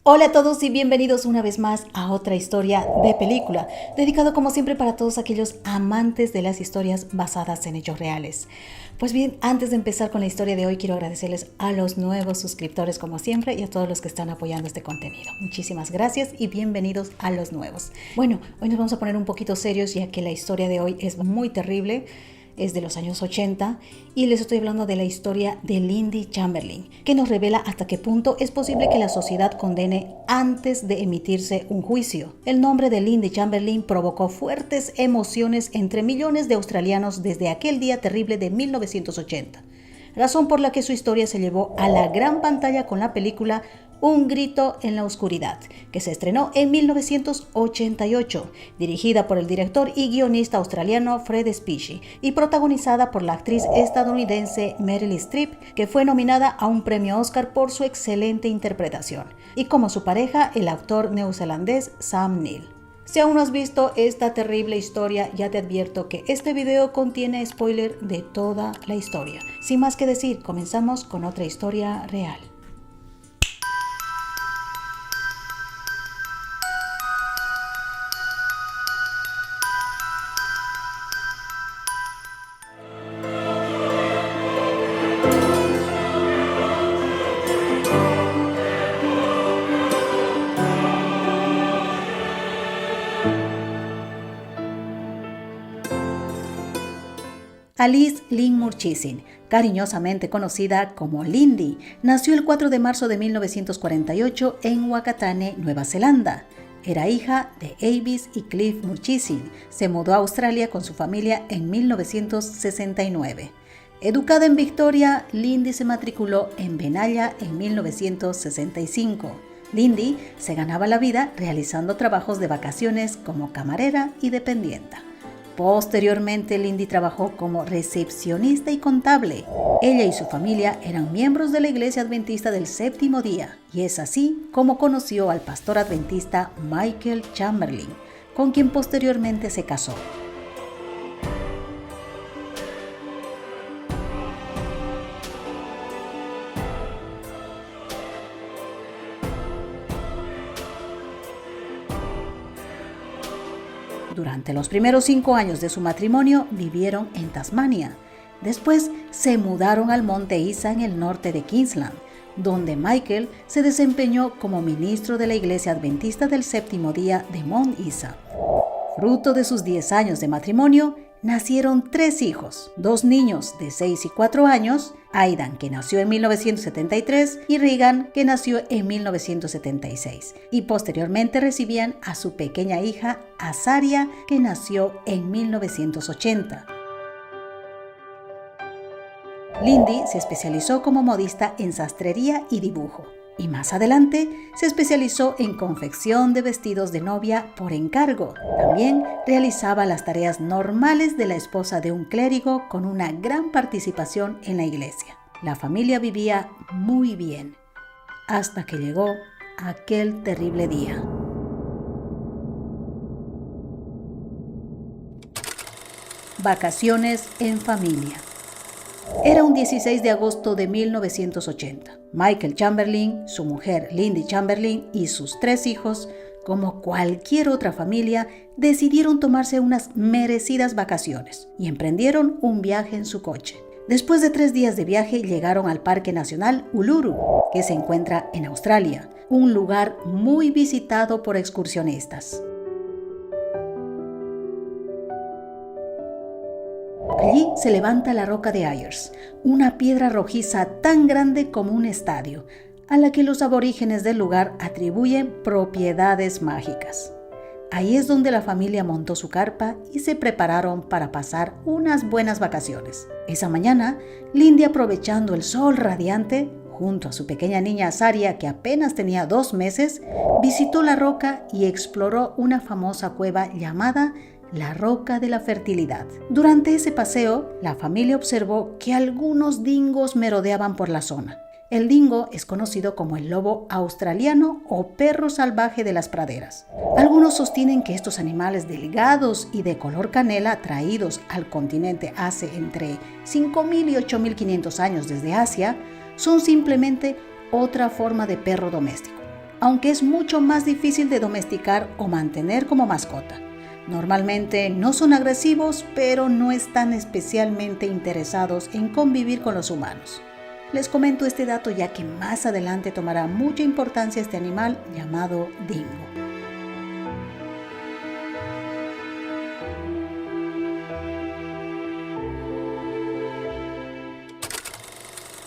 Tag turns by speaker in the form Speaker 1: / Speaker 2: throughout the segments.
Speaker 1: Hola a todos y bienvenidos una vez más a otra historia de película, dedicado como siempre para todos aquellos amantes de las historias basadas en hechos reales. Pues bien, antes de empezar con la historia de hoy, quiero agradecerles a los nuevos suscriptores como siempre y a todos los que están apoyando este contenido. Muchísimas gracias y bienvenidos a los nuevos. Bueno, hoy nos vamos a poner un poquito serios ya que la historia de hoy es muy terrible. Es de los años 80 y les estoy hablando de la historia de Lindy Chamberlain, que nos revela hasta qué punto es posible que la sociedad condene antes de emitirse un juicio. El nombre de Lindy Chamberlain provocó fuertes emociones entre millones de australianos desde aquel día terrible de 1980, razón por la que su historia se llevó a la gran pantalla con la película Un grito en la oscuridad, que se estrenó en 1988, dirigida por el director y guionista australiano Fred Espich y protagonizada por la actriz estadounidense Meryl Streep, que fue nominada a un premio Oscar por su excelente interpretación, y como su pareja, el actor neozelandés Sam Neill. Si aún no has visto esta terrible historia, ya te advierto que este video contiene spoiler de toda la historia. Sin más que decir, comenzamos con otra historia real. Alice Lynn Murchison, cariñosamente conocida como Lindy, nació el 4 de marzo de 1948 en Whakatane, Nueva Zelanda. Era hija de Avis y Cliff Murchison. Se mudó a Australia con su familia en 1969. Educada en Victoria, Lindy se matriculó en Benalla en 1965. Lindy se ganaba la vida realizando trabajos de vacaciones como camarera y dependienta. Posteriormente, Lindy trabajó como recepcionista y contable. Ella y su familia eran miembros de la Iglesia Adventista del Séptimo Día, y es así como conoció al pastor adventista Michael Chamberlain, con quien posteriormente se casó. Durante los primeros 5 años de su matrimonio vivieron en Tasmania. Después se mudaron al Monte Isa en el norte de Queensland, donde Michael se desempeñó como ministro de la Iglesia Adventista del Séptimo Día de Mount Isa. Fruto de sus 10 años de matrimonio, nacieron 3 hijos, 2 niños de 6 y 4 años, Aidan, que nació en 1973, y Regan, que nació en 1976, y posteriormente recibían a su pequeña hija, Azaria, que nació en 1980. Lindy se especializó como modista en sastrería y dibujo, y más adelante se especializó en confección de vestidos de novia por encargo. También realizaba las tareas normales de la esposa de un clérigo con una gran participación en la iglesia. La familia vivía muy bien, hasta que llegó aquel terrible día. Vacaciones en familia. Era un 16 de agosto de 1980. Michael Chamberlain, su mujer Lindy Chamberlain y sus 3 hijos, como cualquier otra familia, decidieron tomarse unas merecidas vacaciones y emprendieron un viaje en su coche. Después de 3 días de viaje llegaron al Parque Nacional Uluru, que se encuentra en Australia, un lugar muy visitado por excursionistas. Allí se levanta la roca de Ayers, una piedra rojiza tan grande como un estadio, a la que los aborígenes del lugar atribuyen propiedades mágicas. Ahí es donde la familia montó su carpa y se prepararon para pasar unas buenas vacaciones. Esa mañana, Lindy, aprovechando el sol radiante, junto a su pequeña niña Azaria, que apenas tenía 2 meses, visitó la roca y exploró una famosa cueva llamada la Roca de la Fertilidad. Durante ese paseo, la familia observó que algunos dingos merodeaban por la zona. El dingo es conocido como el lobo australiano o perro salvaje de las praderas. Algunos sostienen que estos animales delgados y de color canela, traídos al continente hace entre 5.000 y 8.500 años desde Asia, son simplemente otra forma de perro doméstico. aunque es mucho más difícil de domesticar o mantener como mascota. Normalmente no son agresivos, pero no están especialmente interesados en convivir con los humanos. Les comento este dato ya que más adelante tomará mucha importancia este animal llamado dingo.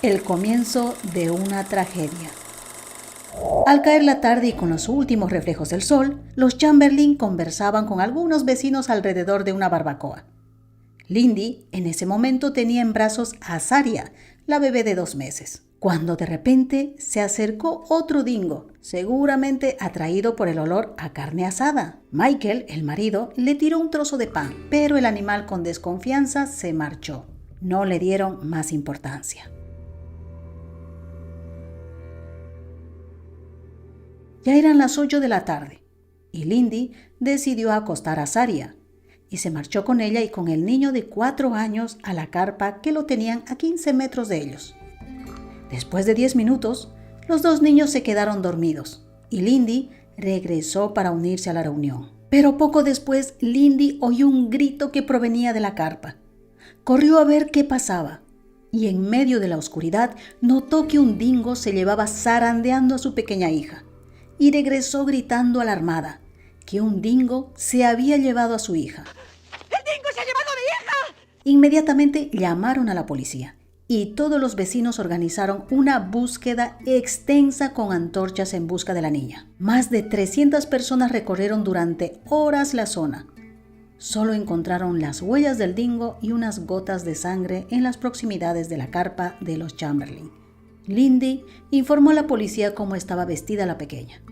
Speaker 1: El comienzo de una tragedia. Al caer la tarde y con los últimos reflejos del sol, los Chamberlain conversaban con algunos vecinos alrededor de una barbacoa. Lindy en ese momento tenía en brazos a Saria, la bebé de 2 meses, cuando de repente se acercó otro dingo, seguramente atraído por el olor a carne asada. Michael, el marido, le tiró un trozo de pan, pero el animal con desconfianza se marchó. No le dieron más importancia. Ya eran las 8 de la tarde y Lindy decidió acostar a Saria y se marchó con ella y con el niño de 4 años a la carpa que lo tenían a 15 metros de ellos. Después de 10 minutos, los 2 niños se quedaron dormidos y Lindy regresó para unirse a la reunión. Pero poco después, Lindy oyó un grito que provenía de la carpa. Corrió a ver qué pasaba y en medio de la oscuridad notó que un dingo se llevaba zarandeando a su pequeña hija. Y regresó gritando alarmada que un dingo se había llevado a su hija.
Speaker 2: ¡El dingo se ha llevado a mi hija!
Speaker 1: Inmediatamente llamaron a la policía y todos los vecinos organizaron una búsqueda extensa con antorchas en busca de la niña. Más de 300 personas recorrieron durante horas la zona. Solo encontraron las huellas del dingo y unas gotas de sangre en las proximidades de la carpa de los Chamberlain. Lindy informó a la policía cómo estaba vestida la pequeña.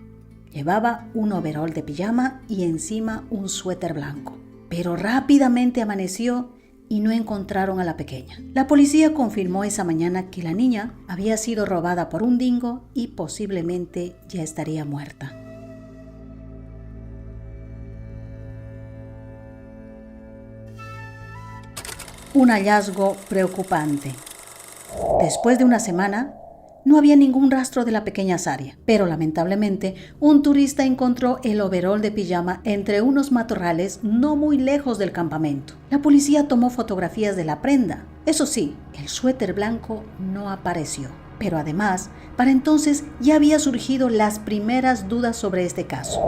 Speaker 1: Llevaba un overol de pijama y encima un suéter blanco. Pero rápidamente amaneció y no encontraron a la pequeña. La policía confirmó esa mañana que la niña había sido robada por un dingo y posiblemente ya estaría muerta. Un hallazgo preocupante. Después de una semana, no había ningún rastro de la pequeña Saria, pero lamentablemente un turista encontró el overol de pijama entre unos matorrales no muy lejos del campamento. La policía tomó fotografías de la prenda. Eso sí, el suéter blanco no apareció. Pero además, para entonces ya había surgido las primeras dudas sobre este caso.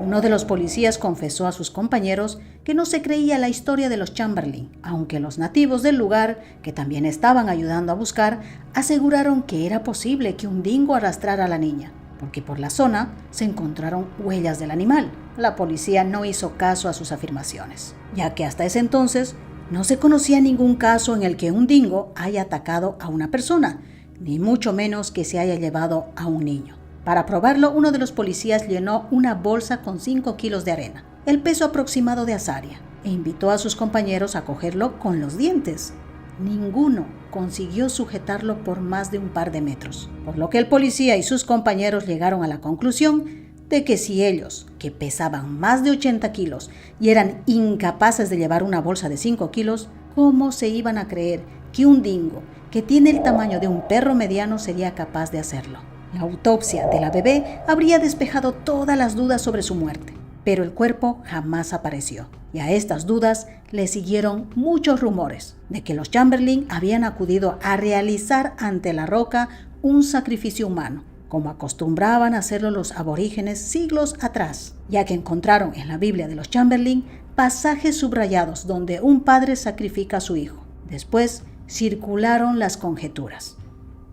Speaker 1: Uno de los policías confesó a sus compañeros que no se creía la historia de los Chamberlain, aunque los nativos del lugar, que también estaban ayudando a buscar, aseguraron que era posible que un dingo arrastrara a la niña, porque por la zona se encontraron huellas del animal. La policía no hizo caso a sus afirmaciones, ya que hasta ese entonces no se conocía ningún caso en el que un dingo haya atacado a una persona, ni mucho menos que se haya llevado a un niño. Para probarlo, uno de los policías llenó una bolsa con 5 kilos de arena, el peso aproximado de Saria, e invitó a sus compañeros a cogerlo con los dientes. Ninguno consiguió sujetarlo por más de un par de metros, por lo que el policía y sus compañeros llegaron a la conclusión de que si ellos, que pesaban más de 80 kilos y eran incapaces de llevar una bolsa de 5 kilos, ¿cómo se iban a creer que un dingo, que tiene el tamaño de un perro mediano, sería capaz de hacerlo? La autopsia de la bebé habría despejado todas las dudas sobre su muerte, pero el cuerpo jamás apareció. Y a estas dudas le siguieron muchos rumores de que los Chamberlain habían acudido a realizar ante la roca un sacrificio humano, como acostumbraban a hacerlo los aborígenes siglos atrás, ya que encontraron en la Biblia de los Chamberlain pasajes subrayados donde un padre sacrifica a su hijo. Después circularon las conjeturas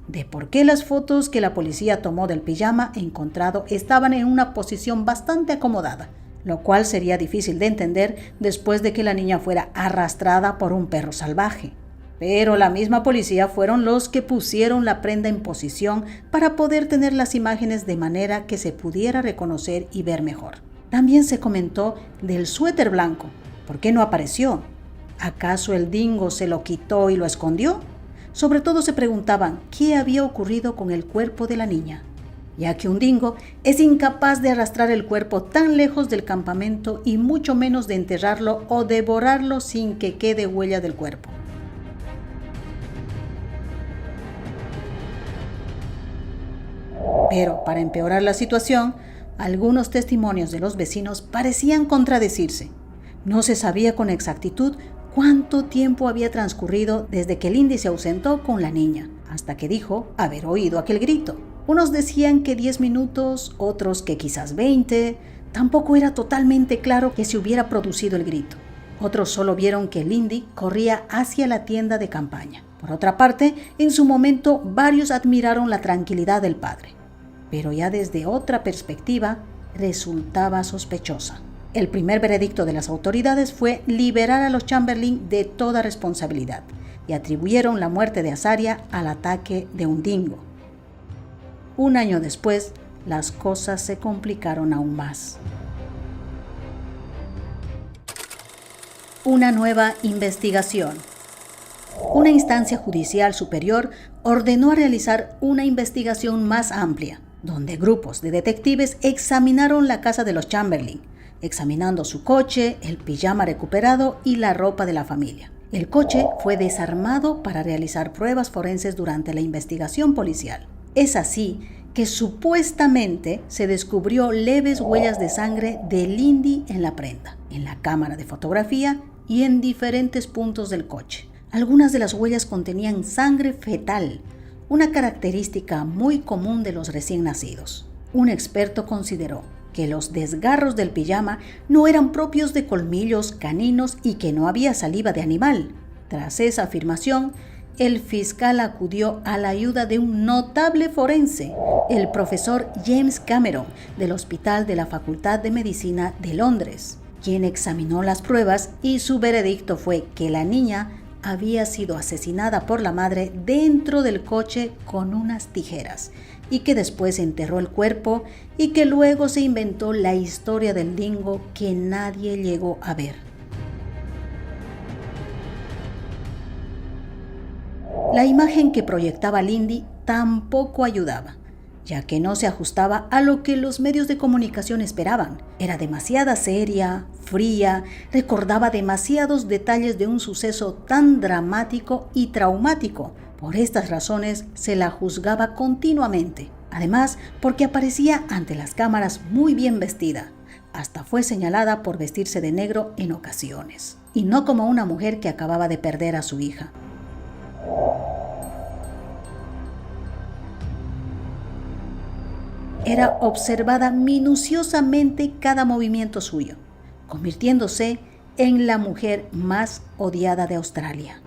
Speaker 1: de por qué las fotos que la policía tomó del pijama encontrado estaban en una posición bastante acomodada, lo cual sería difícil de entender después de que la niña fuera arrastrada por un perro salvaje. Pero la misma policía fueron los que pusieron la prenda en posición para poder tener las imágenes de manera que se pudiera reconocer y ver mejor. También se comentó del suéter blanco. ¿Por qué no apareció? ¿Acaso el dingo se lo quitó y lo escondió? Sobre todo se preguntaban qué había ocurrido con el cuerpo de la niña, ya que un dingo es incapaz de arrastrar el cuerpo tan lejos del campamento y mucho menos de enterrarlo o devorarlo sin que quede huella del cuerpo. Pero para empeorar la situación, algunos testimonios de los vecinos parecían contradecirse. No se sabía con exactitud cuánto tiempo había transcurrido desde que Lindy se ausentó con la niña, hasta que dijo haber oído aquel grito. Unos decían que 10 minutos, otros que quizás 20. Tampoco era totalmente claro que se hubiera producido el grito. Otros solo vieron que Lindy corría hacia la tienda de campaña. Por otra parte, en su momento varios admiraron la tranquilidad del padre. Pero ya desde otra perspectiva resultaba sospechosa. El primer veredicto de las autoridades fue liberar a los Chamberlain de toda responsabilidad y atribuyeron la muerte de Azaria al ataque de un dingo. Un año después, las cosas se complicaron aún más. Una nueva investigación. Una instancia judicial superior ordenó realizar una investigación más amplia, donde grupos de detectives examinaron la casa de los Chamberlain, examinando su coche, el pijama recuperado y la ropa de la familia. El coche fue desarmado para realizar pruebas forenses durante la investigación policial. Es así que supuestamente se descubrió leves huellas de sangre de Lindy en la prenda, en la cámara de fotografía y en diferentes puntos del coche. Algunas de las huellas contenían sangre fetal, una característica muy común de los recién nacidos. Un experto consideró que los desgarros del pijama no eran propios de colmillos caninos y que no había saliva de animal. Tras esa afirmación, el fiscal acudió a la ayuda de un notable forense, el profesor James Cameron, del Hospital de la Facultad de Medicina de Londres, quien examinó las pruebas y su veredicto fue que la niña había sido asesinada por la madre dentro del coche con unas tijeras y que después enterró el cuerpo y que luego se inventó la historia del dingo que nadie llegó a ver. La imagen que proyectaba Lindy tampoco ayudaba, ya que no se ajustaba a lo que los medios de comunicación esperaban. Era demasiado seria, fría, recordaba demasiados detalles de un suceso tan dramático y traumático. Por estas razones se la juzgaba continuamente. Además, porque aparecía ante las cámaras muy bien vestida. Hasta fue señalada por vestirse de negro en ocasiones, y no como una mujer que acababa de perder a su hija. Era observada minuciosamente cada movimiento suyo, convirtiéndose en la mujer más odiada de Australia.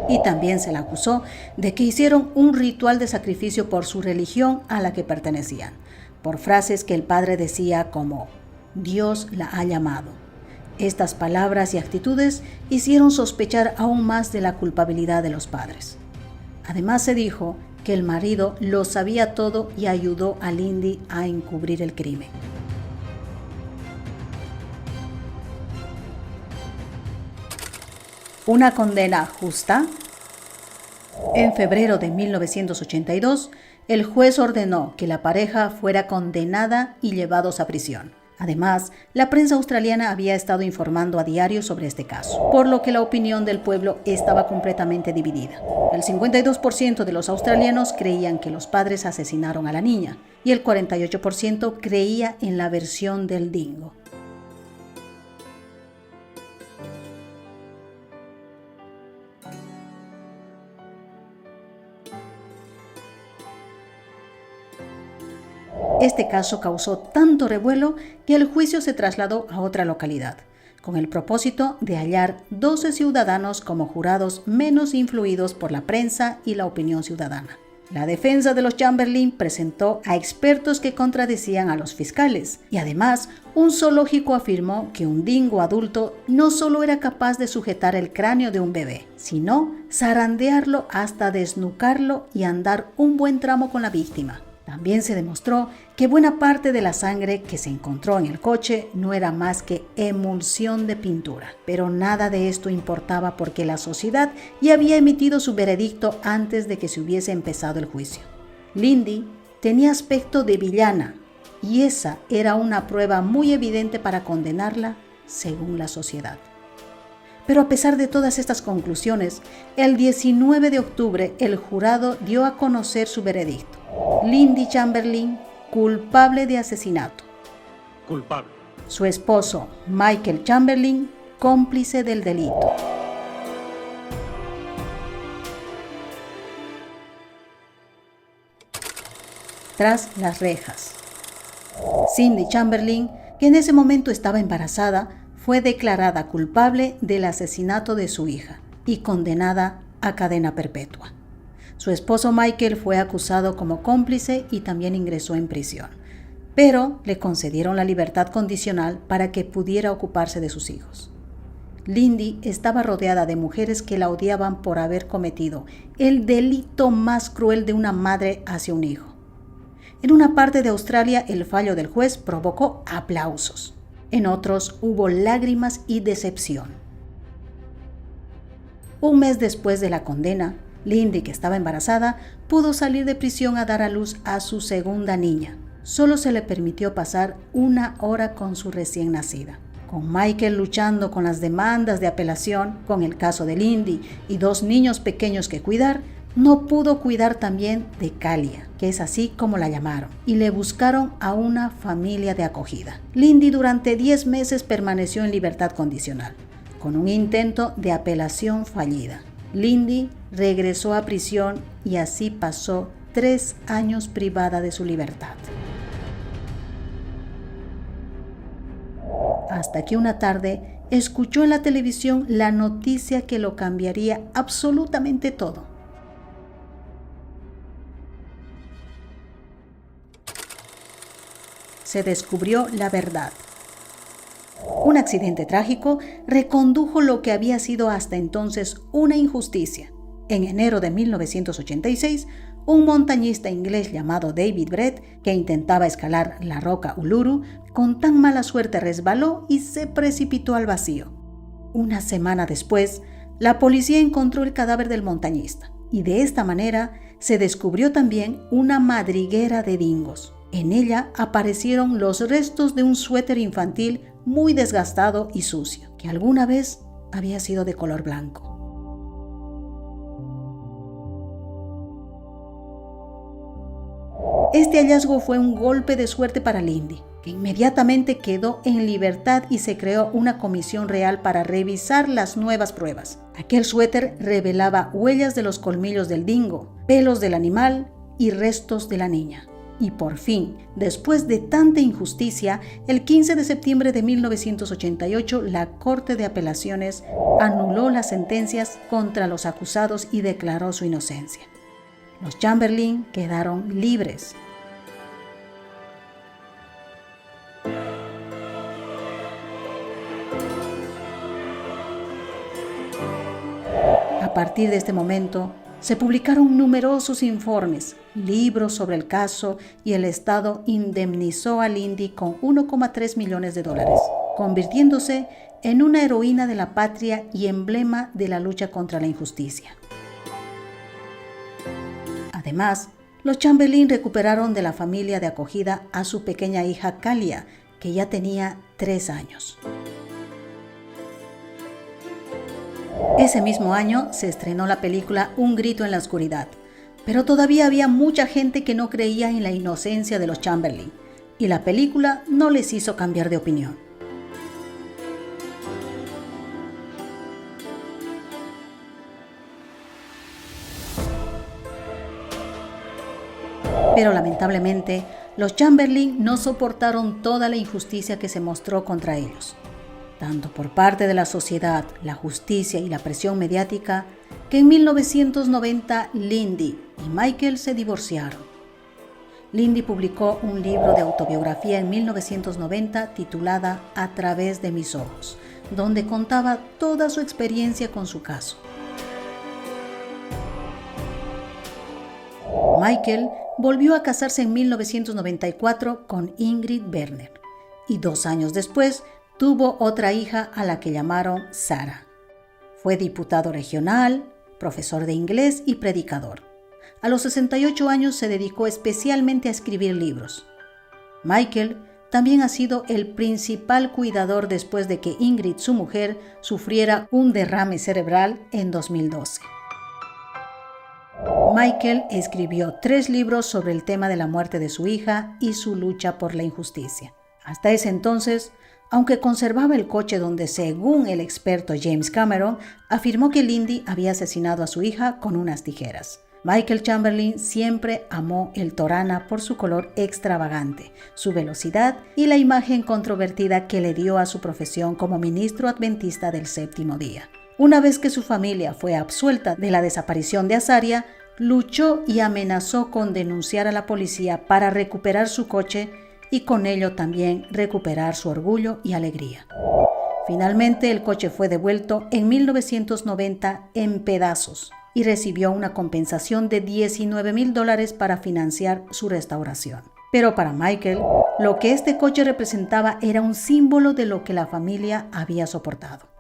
Speaker 1: Y también se la acusó de que hicieron un ritual de sacrificio por su religión a la que pertenecían, por frases que el padre decía como «Dios la ha llamado». Estas palabras y actitudes hicieron sospechar aún más de la culpabilidad de los padres. Además se dijo que el marido lo sabía todo y ayudó a Lindy a encubrir el crimen. ¿Una condena justa? En febrero de 1982, el juez ordenó que la pareja fuera condenada y llevados a prisión. Además, la prensa australiana había estado informando a diario sobre este caso, por lo que la opinión del pueblo estaba completamente dividida. El 52% de los australianos creían que los padres asesinaron a la niña y el 48% creía en la versión del dingo. Este caso causó tanto revuelo que el juicio se trasladó a otra localidad, con el propósito de hallar 12 ciudadanos como jurados menos influidos por la prensa y la opinión ciudadana. La defensa de los Chamberlain presentó a expertos que contradecían a los fiscales, y además un zoológico afirmó que un dingo adulto no solo era capaz de sujetar el cráneo de un bebé, sino zarandearlo hasta desnucarlo y andar un buen tramo con la víctima. También se demostró que buena parte de la sangre que se encontró en el coche no era más que emulsión de pintura. Pero nada de esto importaba porque la sociedad ya había emitido su veredicto antes de que se hubiese empezado el juicio. Lindy tenía aspecto de villana, y esa era una prueba muy evidente para condenarla según la sociedad. Pero a pesar de todas estas conclusiones, el 19 de octubre el jurado dio a conocer su veredicto. Lindy Chamberlain, culpable de asesinato.
Speaker 3: Culpable.
Speaker 1: Su esposo, Michael Chamberlain, cómplice del delito. Tras las rejas. Cindy Chamberlain, que en ese momento estaba embarazada, fue declarada culpable del asesinato de su hija y condenada a cadena perpetua. Su esposo Michael fue acusado como cómplice y también ingresó en prisión, pero le concedieron la libertad condicional para que pudiera ocuparse de sus hijos. Lindy estaba rodeada de mujeres que la odiaban por haber cometido el delito más cruel de una madre hacia un hijo. En una parte de Australia, el fallo del juez provocó aplausos. En otros hubo lágrimas y decepción. Un mes después de la condena, Lindy, que estaba embarazada, pudo salir de prisión a dar a luz a su segunda niña. Solo se le permitió pasar 1 hora con su recién nacida. Con Michael luchando con las demandas de apelación, con el caso de Lindy y 2 niños pequeños que cuidar, no pudo cuidar también de Kalia, que es así como la llamaron, y le buscaron a una familia de acogida. Lindy durante 10 meses permaneció en libertad condicional, con un intento de apelación fallida. Lindy regresó a prisión y así pasó 3 años privada de su libertad. Hasta que una tarde escuchó en la televisión la noticia que lo cambiaría absolutamente todo. Se descubrió la verdad. Un accidente trágico recondujo lo que había sido hasta entonces una injusticia. En enero de 1986, un montañista inglés llamado David Brett, que intentaba escalar la roca Uluru, con tan mala suerte resbaló y se precipitó al vacío. Una semana después, la policía encontró el cadáver del montañista y de esta manera se descubrió también una madriguera de dingos. En ella aparecieron los restos de un suéter infantil muy desgastado y sucio, que alguna vez había sido de color blanco. Este hallazgo fue un golpe de suerte para Lindy, que inmediatamente quedó en libertad y se creó una comisión real para revisar las nuevas pruebas. Aquel suéter revelaba huellas de los colmillos del dingo, pelos del animal y restos de la niña. Y por fin, después de tanta injusticia, el 15 de septiembre de 1988, la Corte de Apelaciones anuló las sentencias contra los acusados y declaró su inocencia. Los Chamberlain quedaron libres. A partir de este momento, se publicaron numerosos informes, libros sobre el caso y el Estado indemnizó a Lindy con $1,3 millones, convirtiéndose en una heroína de la patria y emblema de la lucha contra la injusticia. Además, los Chamberlain recuperaron de la familia de acogida a su pequeña hija Kalia, que ya tenía 3 años. Ese mismo año se estrenó la película Un grito en la oscuridad, pero todavía había mucha gente que no creía en la inocencia de los Chamberlain, y la película no les hizo cambiar de opinión. Pero lamentablemente, los Chamberlain no soportaron toda la injusticia que se mostró contra ellos, tanto por parte de la sociedad, la justicia y la presión mediática, que en 1990 Lindy y Michael se divorciaron. Lindy publicó un libro de autobiografía en 1990 titulada A través de mis ojos, donde contaba toda su experiencia con su caso. Michael volvió a casarse en 1994 con Ingrid Berner y 2 años después tuvo otra hija a la que llamaron Sarah. Fue diputado regional, profesor de inglés y predicador. A los 68 años se dedicó especialmente a escribir libros. Michael también ha sido el principal cuidador después de que Ingrid, su mujer, sufriera un derrame cerebral en 2012. Michael escribió 3 libros sobre el tema de la muerte de su hija y su lucha por la injusticia. Hasta ese entonces, aunque conservaba el coche donde, según el experto James Cameron, afirmó que Lindy había asesinado a su hija con unas tijeras. Michael Chamberlain siempre amó el Torana por su color extravagante, su velocidad y la imagen controvertida que le dio a su profesión como ministro adventista del séptimo día. Una vez que su familia fue absuelta de la desaparición de Azaria, luchó y amenazó con denunciar a la policía para recuperar su coche y con ello también recuperar su orgullo y alegría. Finalmente, el coche fue devuelto en 1990 en pedazos y recibió una compensación de $19,000 para financiar su restauración. Pero para Michael, lo que este coche representaba era un símbolo de lo que la familia había soportado.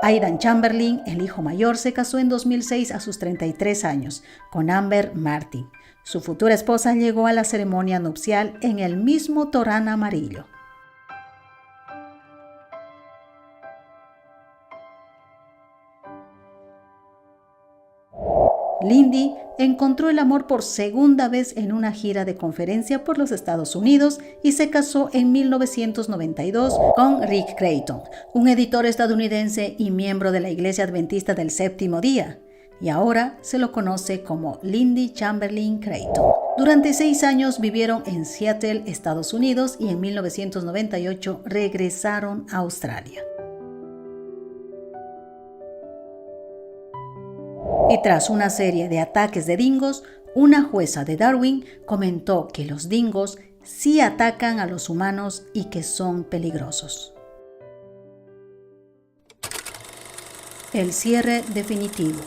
Speaker 1: Aidan Chamberlain, el hijo mayor, se casó en 2006 a sus 33 años con Amber Martin. Su futura esposa llegó a la ceremonia nupcial en el mismo Torana amarillo. Lindy encontró el amor por segunda vez en una gira de conferencia por los Estados Unidos y se casó en 1992 con Rick Creighton, un editor estadounidense y miembro de la Iglesia Adventista del Séptimo Día, y ahora se lo conoce como Lindy Chamberlain Creighton. Durante 6 años vivieron en Seattle, Estados Unidos, y en 1998 regresaron a Australia. Y tras una serie de ataques de dingos, una jueza de Darwin comentó que los dingos sí atacan a los humanos y que son peligrosos. El cierre definitivo.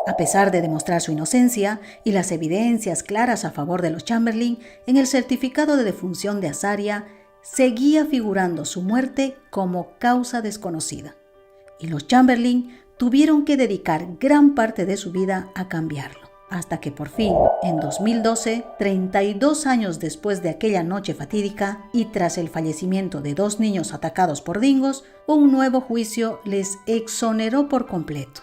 Speaker 1: A pesar de demostrar su inocencia y las evidencias claras a favor de los Chamberlain, en el certificado de defunción de Azaria seguía figurando su muerte como causa desconocida. Y los Chamberlain tuvieron que dedicar gran parte de su vida a cambiarlo, hasta que por fin, en 2012, 32 años después de aquella noche fatídica y tras el fallecimiento de 2 niños atacados por dingos, un nuevo juicio les exoneró por completo.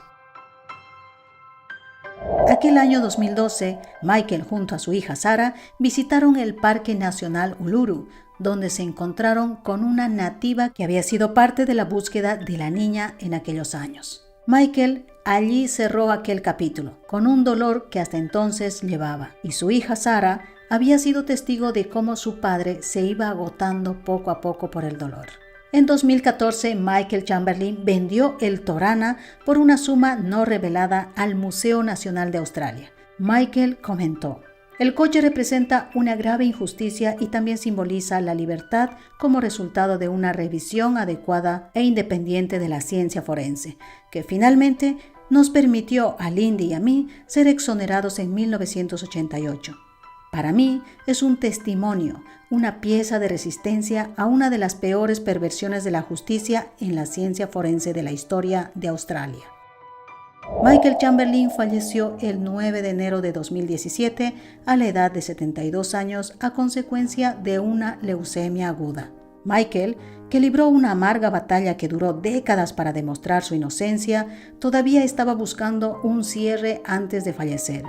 Speaker 1: Aquel año 2012, Michael junto a su hija Sarah visitaron el Parque Nacional Uluru, donde se encontraron con una nativa que había sido parte de la búsqueda de la niña en aquellos años. Michael allí cerró aquel capítulo, con un dolor que hasta entonces llevaba, y su hija Sarah había sido testigo de cómo su padre se iba agotando poco a poco por el dolor. En 2014, Michael Chamberlain vendió el Torana por una suma no revelada al Museo Nacional de Australia. Michael comentó: "El coche representa una grave injusticia y también simboliza la libertad como resultado de una revisión adecuada e independiente de la ciencia forense, que finalmente nos permitió a Lindy y a mí ser exonerados en 1988. Para mí es un testimonio, una pieza de resistencia a una de las peores perversiones de la justicia en la ciencia forense de la historia de Australia". Michael Chamberlain falleció el 9 de enero de 2017 a la edad de 72 años a consecuencia de una leucemia aguda. Michael, que libró una amarga batalla que duró décadas para demostrar su inocencia, todavía estaba buscando un cierre antes de fallecer,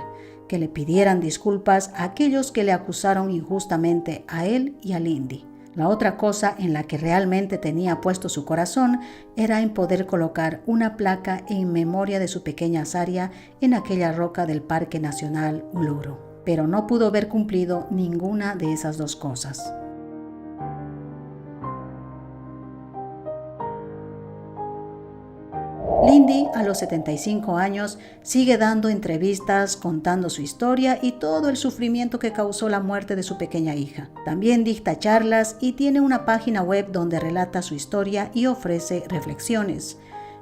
Speaker 1: que le pidieran disculpas a aquellos que le acusaron injustamente a él y a Lindy. La otra cosa en la que realmente tenía puesto su corazón era en poder colocar una placa en memoria de su pequeña Azaria en aquella roca del Parque Nacional Uluru, pero no pudo ver cumplido ninguna de esas 2 cosas. Lindy, a los 75 años, sigue dando entrevistas, contando su historia y todo el sufrimiento que causó la muerte de su pequeña hija. También dicta charlas y tiene una página web donde relata su historia y ofrece reflexiones.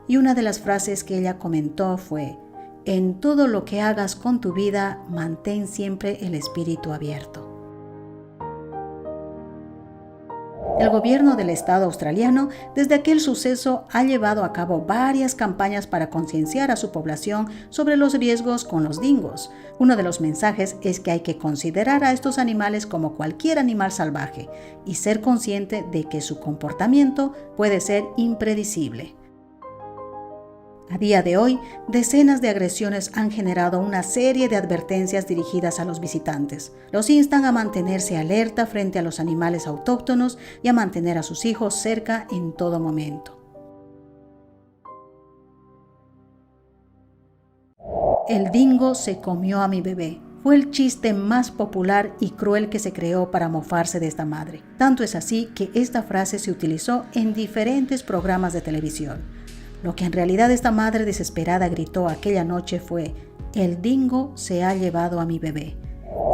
Speaker 1: Y una de las frases que ella comentó fue: "En todo lo que hagas con tu vida, mantén siempre el espíritu abierto". El gobierno del estado australiano desde aquel suceso ha llevado a cabo varias campañas para concienciar a su población sobre los riesgos con los dingos. Uno de los mensajes es que hay que considerar a estos animales como cualquier animal salvaje y ser consciente de que su comportamiento puede ser impredecible. A día de hoy, decenas de agresiones han generado una serie de advertencias dirigidas a los visitantes. Los instan a mantenerse alerta frente a los animales autóctonos y a mantener a sus hijos cerca en todo momento. El dingo se comió a mi bebé. Fue el chiste más popular y cruel que se creó para mofarse de esta madre. Tanto es así que esta frase se utilizó en diferentes programas de televisión. Lo que en realidad esta madre desesperada gritó aquella noche fue: "El dingo se ha llevado a mi bebé".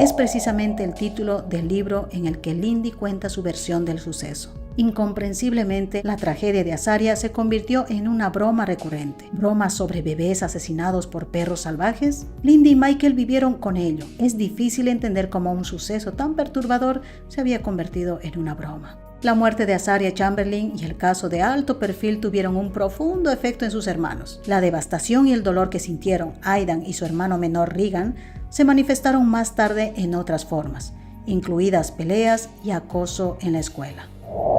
Speaker 1: Es precisamente el título del libro en el que Lindy cuenta su versión del suceso. Incomprensiblemente, la tragedia de Azaria se convirtió en una broma recurrente. ¿Bromas sobre bebés asesinados por perros salvajes? Lindy y Michael vivieron con ello. Es difícil entender cómo un suceso tan perturbador se había convertido en una broma. La muerte de Azaria Chamberlain y el caso de alto perfil tuvieron un profundo efecto en sus hermanos. La devastación y el dolor que sintieron Aidan y su hermano menor Regan se manifestaron más tarde en otras formas, incluidas peleas y acoso en la escuela.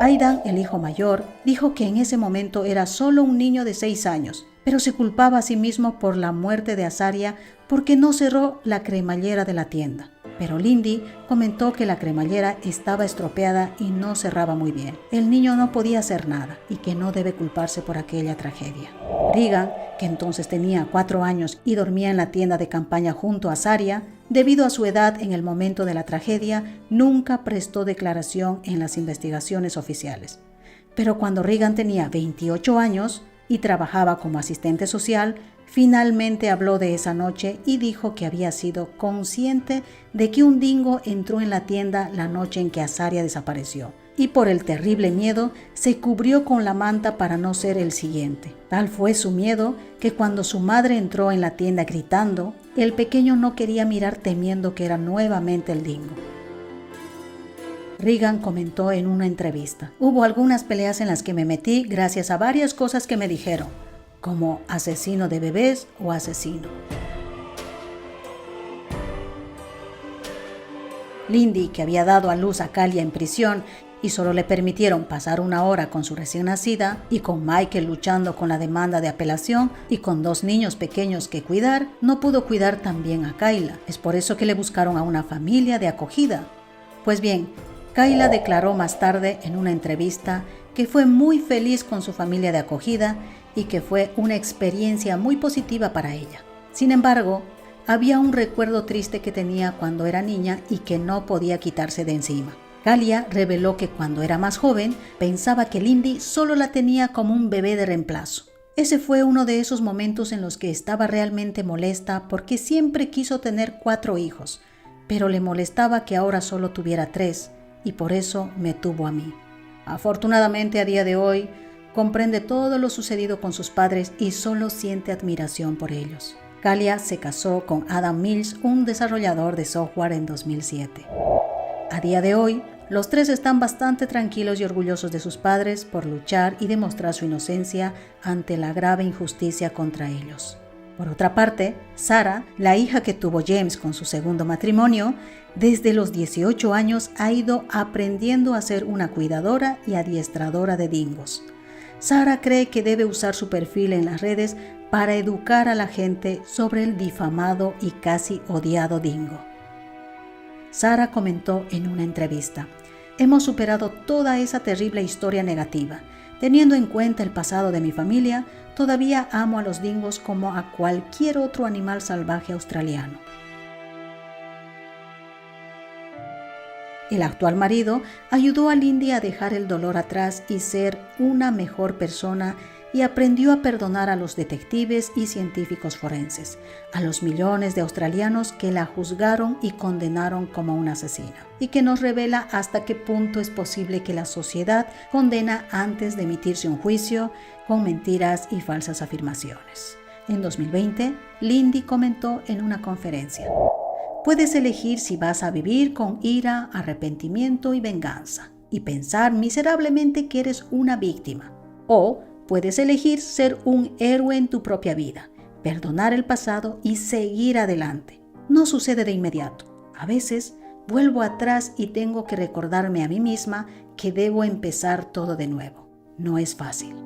Speaker 1: Aidan, el hijo mayor, dijo que en ese momento era solo un niño de 6 años, pero se culpaba a sí mismo por la muerte de Azaria porque no cerró la cremallera de la tienda. Pero Lindy comentó que la cremallera estaba estropeada y no cerraba muy bien. El niño no podía hacer nada y que no debe culparse por aquella tragedia. Regan, que entonces tenía 4 años y dormía en la tienda de campaña junto a Azaria, debido a su edad en el momento de la tragedia, nunca prestó declaración en las investigaciones oficiales. Pero cuando Regan tenía 28 años y trabajaba como asistente social, finalmente habló de esa noche y dijo que había sido consciente de que un dingo entró en la tienda la noche en que Azaria desapareció y por el terrible miedo se cubrió con la manta para no ser el siguiente. Tal fue su miedo que cuando su madre entró en la tienda gritando, el pequeño no quería mirar temiendo que era nuevamente el dingo. Regan comentó en una entrevista: "Hubo algunas peleas en las que me metí gracias a varias cosas que me dijeron, como asesino de bebés o asesino". Lindy, que había dado a luz a Kalia en prisión y solo le permitieron pasar 1 hora con su recién nacida, y con Michael luchando con la demanda de apelación y con 2 niños pequeños que cuidar, no pudo cuidar también a Kayla. Es por eso que le buscaron a una familia de acogida. Pues bien, Kayla declaró más tarde en una entrevista que fue muy feliz con su familia de acogida y que fue una experiencia muy positiva para ella. Sin embargo, había un recuerdo triste que tenía cuando era niña y que no podía quitarse de encima. Kalia reveló que cuando era más joven pensaba que Lindy solo la tenía como un bebé de reemplazo. Ese fue uno de esos momentos en los que estaba realmente molesta porque siempre quiso tener 4 hijos, pero le molestaba que ahora solo tuviera 3 y por eso me tuvo a mí. Afortunadamente, a día de hoy, comprende todo lo sucedido con sus padres y solo siente admiración por ellos. Kalia se casó con Adam Mills, un desarrollador de software, en 2007. A día de hoy, los 3 están bastante tranquilos y orgullosos de sus padres por luchar y demostrar su inocencia ante la grave injusticia contra ellos. Por otra parte, Sarah, la hija que tuvo James con su segundo matrimonio, desde los 18 años ha ido aprendiendo a ser una cuidadora y adiestradora de dingos. Sarah cree que debe usar su perfil en las redes para educar a la gente sobre el difamado y casi odiado dingo. Sarah comentó en una entrevista: "Hemos superado toda esa terrible historia negativa. Teniendo en cuenta el pasado de mi familia, todavía amo a los dingos como a cualquier otro animal salvaje australiano". El actual marido ayudó a Lindy a dejar el dolor atrás y ser una mejor persona, y aprendió a perdonar a los detectives y científicos forenses, a los millones de australianos que la juzgaron y condenaron como una asesina, y que nos revela hasta qué punto es posible que la sociedad condena antes de emitirse un juicio con mentiras y falsas afirmaciones. En 2020, Lindy comentó en una conferencia: "Puedes elegir si vas a vivir con ira, arrepentimiento y venganza,
Speaker 3: y pensar miserablemente que eres una víctima. O puedes elegir ser un héroe en tu propia vida, perdonar el pasado y seguir adelante. No sucede de inmediato. A veces vuelvo atrás y tengo que recordarme a mí misma que debo empezar todo de nuevo. No es fácil.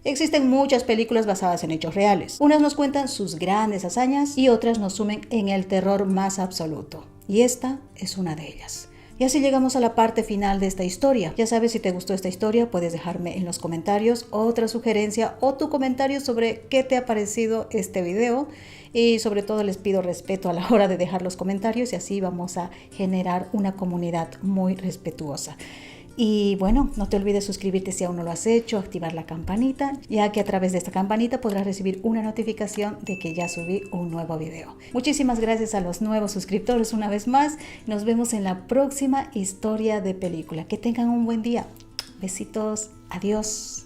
Speaker 1: Existen muchas películas basadas en hechos reales. Unas nos cuentan sus grandes hazañas y otras nos sumen en el terror más absoluto. Y esta es una de ellas. Y así llegamos a la parte final de esta historia. Ya sabes, si te gustó esta historia, puedes dejarme en los comentarios otra sugerencia o tu comentario sobre qué te ha parecido este video. Y sobre todo les pido respeto a la hora de dejar los comentarios y así vamos a generar una comunidad muy respetuosa. Y bueno, no te olvides suscribirte si aún no lo has hecho, activar la campanita, ya que a través de esta campanita podrás recibir una notificación de que ya subí un nuevo video. Muchísimas gracias a los nuevos suscriptores una vez más. Nos vemos en la próxima historia de película. Que tengan un buen día. Besitos. Adiós.